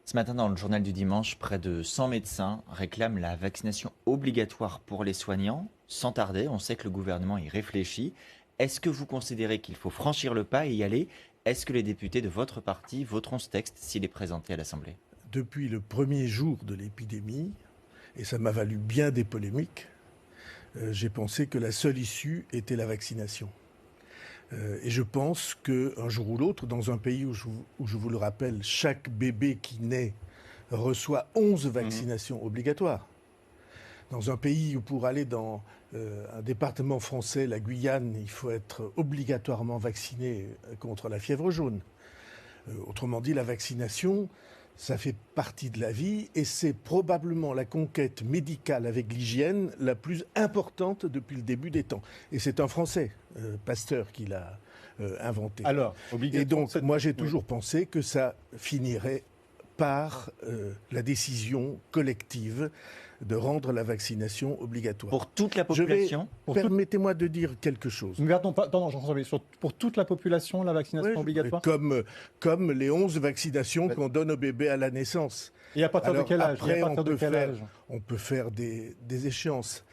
Ce matin, dans le journal du dimanche, près de 100 médecins réclament la vaccination obligatoire pour les soignants. Sans tarder, on sait que le gouvernement y réfléchit. Est-ce que vous considérez qu'il faut franchir le pas et y aller? Est-ce que les députés de votre parti voteront ce texte s'il est présenté à l'Assemblée? Depuis le premier jour de l'épidémie, et ça m'a valu bien des polémiques, j'ai pensé que la seule issue était la vaccination. Et je pense qu'un jour ou l'autre, dans un pays où je vous le rappelle, chaque bébé qui naît reçoit 11 vaccinations obligatoires. Dans un pays où pour aller dans un département français, la Guyane, il faut être obligatoirement vacciné contre la fièvre jaune. Autrement dit, la vaccination, ça fait partie de la vie et c'est probablement la conquête médicale avec l'hygiène la plus importante depuis le début des temps. Et c'est un Français, Pasteur, qui l'a inventé. Alors, et donc, moi, j'ai toujours pensé que ça finirait par la décision collective de rendre la vaccination obligatoire. Pour toute la population? Permettez-moi de dire quelque chose. Mais attends, Jean-François, pour toute la population, la vaccination obligatoire? Comme les 11 vaccinations qu'on donne aux bébés à la naissance. Et à partir de quel âge? Après, on peut faire des échéances.